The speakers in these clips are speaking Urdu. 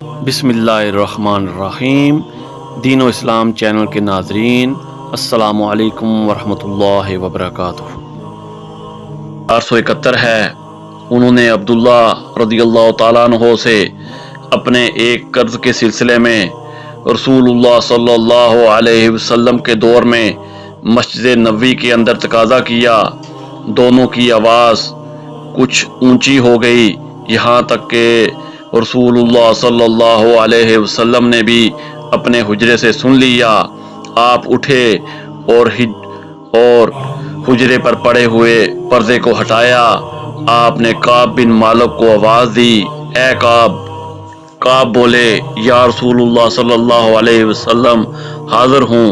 بسم اللہ الرحمن الرحیم۔ دین و اسلام چینل کے ناظرین، السلام علیکم ورحمۃ اللہ وبرکاتہ۔ 471 ہے۔ انہوں نے عبداللہ رضی اللہ تعالیٰ عنہ سے اپنے ایک قرض کے سلسلے میں رسول اللہ صلی اللہ علیہ وسلم کے دور میں مسجد نبوی کے اندر تقاضا کیا۔ دونوں کی آواز کچھ اونچی ہو گئی، یہاں تک کہ رسول اللہ صلی اللہ علیہ وسلم نے بھی اپنے حجرے سے سن لیا۔ آپ اٹھے اور حجرے پر پڑے ہوئے پردے کو ہٹایا۔ آپ نے کعب بن مالک کو آواز دی، اے کعب۔ کعب بولے، یا رسول اللہ صلی اللہ علیہ وسلم، حاضر ہوں۔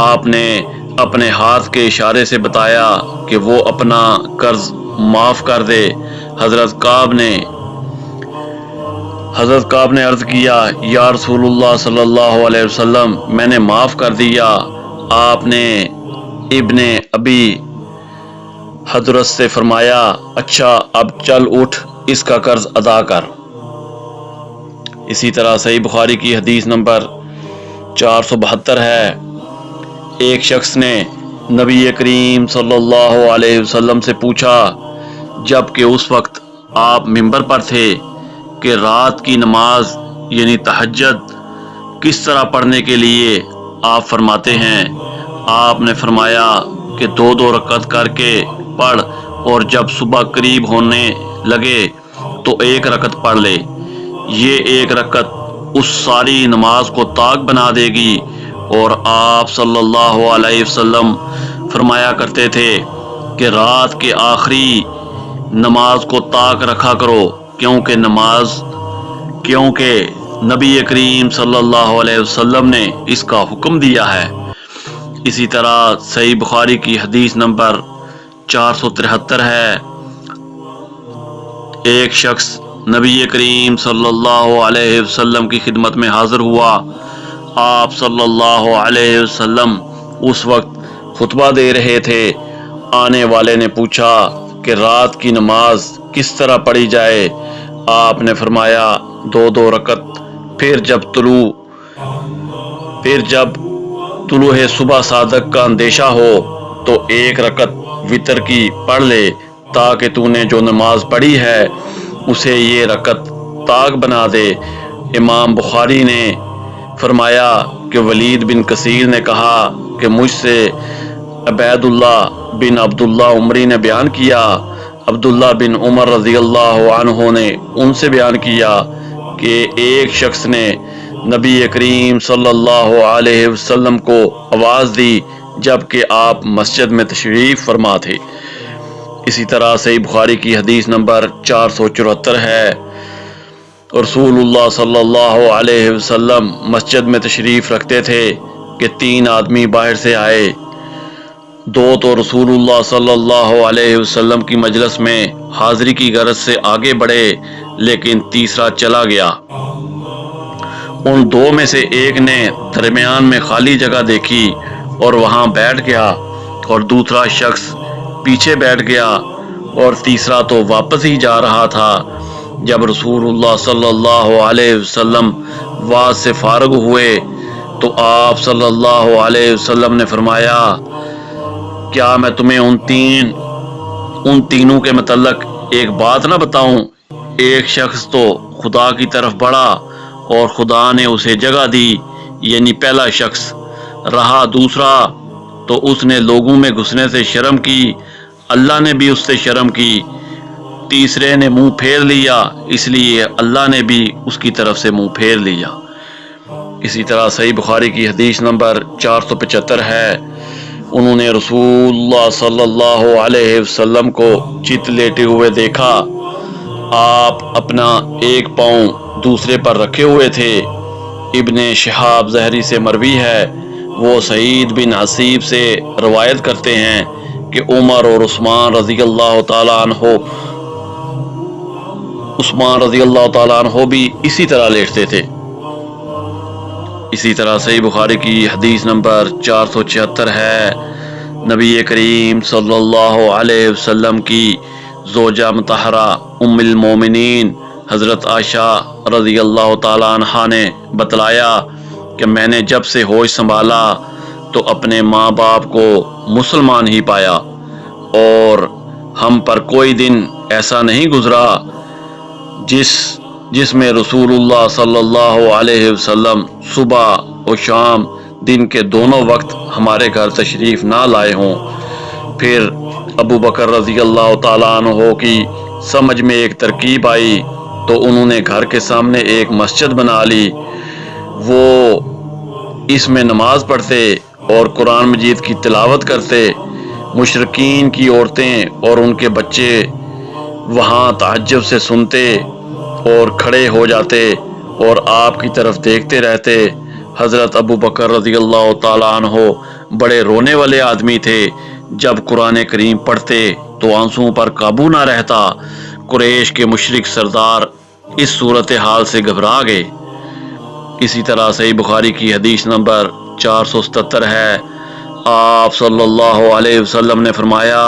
آپ نے اپنے ہاتھ کے اشارے سے بتایا کہ وہ اپنا قرض معاف کر دے۔ حضرت کعب نے عرض کیا، یا رسول اللہ صلی اللہ علیہ وسلم، میں نے معاف کر دیا۔ آپ نے ابن ابی حدرس سے فرمایا، اچھا اب چل اٹھ، اس کا قرض ادا کر۔ اسی طرح صحیح بخاری کی حدیث نمبر 472 ہے۔ ایک شخص نے نبی کریم صلی اللہ علیہ وسلم سے پوچھا، جب کہ اس وقت آپ منبر پر تھے، کہ رات کی نماز یعنی تہجد کس طرح پڑھنے کے لیے آپ فرماتے ہیں؟ آپ نے فرمایا کہ 2 رکعت کر کے پڑھ، اور جب صبح قریب ہونے لگے تو 1 رکعت پڑھ لے۔ یہ 1 رکعت اس ساری نماز کو طاق بنا دے گی۔ اور آپ صلی اللہ علیہ وسلم فرمایا کرتے تھے کہ رات کے آخری نماز کو طاق رکھا کرو، کیونکہ نبی کریم صلی اللہ علیہ وسلم نے اس کا حکم دیا ہے۔ اسی طرح صحیح بخاری کی حدیث نمبر 473 ہے۔ ایک شخص نبی کریم صلی اللہ علیہ وسلم کی خدمت میں حاضر ہوا۔ آپ صلی اللہ علیہ وسلم اس وقت خطبہ دے رہے تھے۔ آنے والے نے پوچھا کہ رات کی نماز کس طرح پڑھی جائے؟ آپ نے فرمایا 2 رکعت، پھر جب طلوع صبح صادق کا اندیشہ ہو تو 1 رکعت وتر کی پڑھ لے، تاکہ تو نے جو نماز پڑھی ہے اسے یہ رکعت طاق بنا دے۔ امام بخاری نے فرمایا کہ ولید بن کثیر نے کہا کہ مجھ سے عبید اللہ بن عبداللہ عمری نے بیان کیا۔ عبداللہ بن عمر رضی اللہ عنہ نے ان سے بیان کیا کہ ایک شخص نے نبی کریم صلی اللہ علیہ وسلم کو آواز دی جبکہ آپ مسجد میں تشریف فرما تھے۔ اسی طرح صحیح بخاری کی حدیث نمبر 474 ہے۔ رسول اللہ صلی اللہ علیہ وسلم مسجد میں تشریف رکھتے تھے کہ 3 آدمی باہر سے آئے۔ 2 تو رسول اللہ صلی اللہ علیہ وسلم کی مجلس میں حاضری کی غرض سے آگے بڑھے، لیکن تیسرا چلا گیا۔ ان 2 میں سے ایک نے درمیان میں خالی جگہ دیکھی اور وہاں بیٹھ گیا، اور دوسرا شخص پیچھے بیٹھ گیا، اور تیسرا تو واپس ہی جا رہا تھا۔ جب رسول اللہ صلی اللہ علیہ وسلم وعظ سے فارغ ہوئے تو آپ صلی اللہ علیہ وسلم نے فرمایا، کیا میں تمہیں ان تینوں کے متعلق ایک بات نہ بتاؤں؟ ایک شخص تو خدا کی طرف بڑھا اور خدا نے اسے جگہ دی، یعنی پہلا شخص رہا۔ دوسرا تو اس نے لوگوں میں گھسنے سے شرم کی، اللہ نے بھی اس سے شرم کی۔ تیسرے نے منہ پھیر لیا، اس لیے اللہ نے بھی اس کی طرف سے منہ پھیر لیا۔ اسی طرح صحیح بخاری کی حدیث نمبر 475 ہے۔ انہوں نے رسول اللہ صلی اللہ علیہ وسلم کو چت لیٹے ہوئے دیکھا۔ آپ اپنا ایک پاؤں دوسرے پر رکھے ہوئے تھے۔ ابن شہاب زہری سے مروی ہے، وہ سعید بن حسیب سے روایت کرتے ہیں کہ عمر اور عثمان رضی اللہ تعالیٰ عنہ بھی اسی طرح لیٹتے تھے۔ اسی طرح صحیح بخاری کی حدیث نمبر 476 ہے۔ نبی کریم صلی اللہ علیہ وسلم کی زوجہ مطہرہ ام المومنین حضرت عائشہ رضی اللہ تعالیٰ عنہ نے بتلایا کہ میں نے جب سے ہوش سنبھالا تو اپنے ماں باپ کو مسلمان ہی پایا، اور ہم پر کوئی دن ایسا نہیں گزرا جس میں رسول اللہ صلی اللہ علیہ وسلم صبح و شام دن کے دونوں وقت ہمارے گھر تشریف نہ لائے ہوں۔ پھر ابو بکر رضی اللہ تعالیٰ عنہ کی سمجھ میں ایک ترکیب آئی تو انہوں نے گھر کے سامنے ایک مسجد بنا لی، وہ اس میں نماز پڑھتے اور قرآن مجید کی تلاوت کرتے۔ مشرکین کی عورتیں اور ان کے بچے وہاں تعجب سے سنتے اور کھڑے ہو جاتے اور آپ کی طرف دیکھتے رہتے۔ حضرت ابو بکر رضی اللہ تعالیٰ عنہ بڑے رونے والے آدمی تھے، جب قرآن کریم پڑھتے تو آنسوؤں پر قابو نہ رہتا۔ قریش کے مشرک سردار اس صورتحال سے گھبرا گئے۔ اسی طرح صحیح بخاری کی حدیث نمبر 477 ہے، آپ صلی اللہ علیہ وسلم نے فرمایا،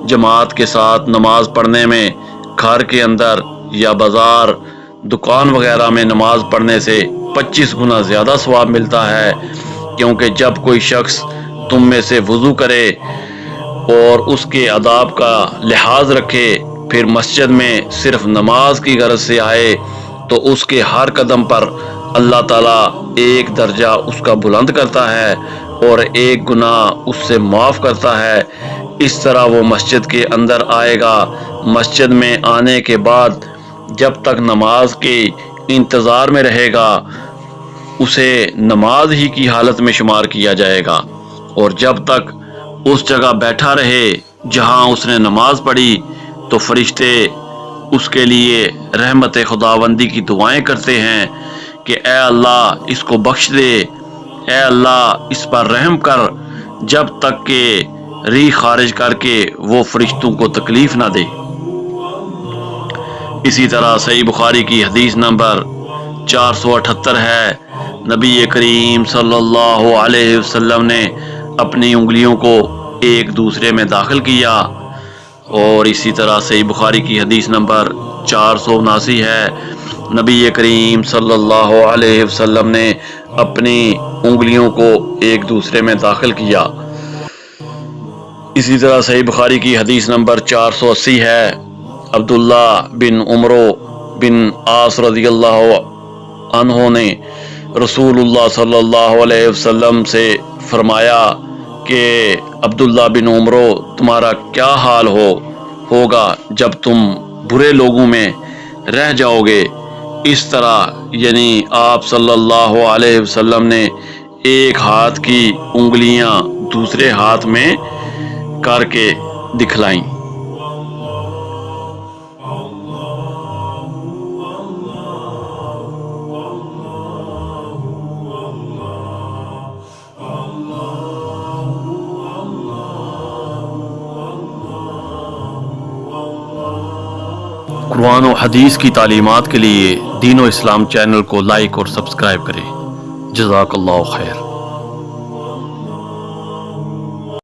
جماعت کے ساتھ نماز پڑھنے میں گھر کے اندر یا بازار، دکان وغیرہ میں نماز پڑھنے سے 25 گنا زیادہ ثواب ملتا ہے، کیونکہ جب کوئی شخص تم میں سے وضو کرے اور اس کے آداب کا لحاظ رکھے، پھر مسجد میں صرف نماز کی غرض سے آئے تو اس کے ہر قدم پر اللہ تعالیٰ ایک درجہ اس کا بلند کرتا ہے اور ایک گناہ اس سے معاف کرتا ہے۔ اس طرح وہ مسجد کے اندر آئے گا، مسجد میں آنے کے بعد جب تک نماز کے انتظار میں رہے گا اسے نماز ہی کی حالت میں شمار کیا جائے گا، اور جب تک اس جگہ بیٹھا رہے جہاں اس نے نماز پڑھی تو فرشتے اس کے لیے رحمت خداوندی کی دعائیں کرتے ہیں کہ اے اللہ اس کو بخش دے، اے اللہ اس پر رحم کر، جب تک کہ ریح خارج کر کے وہ فرشتوں کو تکلیف نہ دے۔ اسی طرح صحیح بخاری کی حدیث نمبر 478 ہے، نبی کریم صلی اللہ علیہ وسلم نے اپنی انگلیوں کو ایک دوسرے میں داخل کیا، اور اسی طرح صحیح بخاری کی حدیث نمبر 479 ہے، نبی کریم صلی اللہ علیہ وسلم نے اپنی انگلیوں کو ایک دوسرے میں داخل کیا۔ اسی طرح صحیح بخاری کی حدیث نمبر 480 ہے، عبداللہ بن عمرو بن عاص رضی اللہ عنہ نے رسول اللہ صلی اللہ علیہ وسلم سے فرمایا کہ عبداللہ بن عمرو تمہارا کیا حال ہوگا جب تم برے لوگوں میں رہ جاؤ گے۔ اس طرح یعنی آپ صلی اللہ علیہ وسلم نے ایک ہاتھ کی انگلیاں دوسرے ہاتھ میں کر کے دکھلائیں۔ قرآن و حدیث کی تعلیمات کے لیے دین و اسلام چینل کو لائک اور سبسکرائب کریں۔ جزاک اللہ خیر۔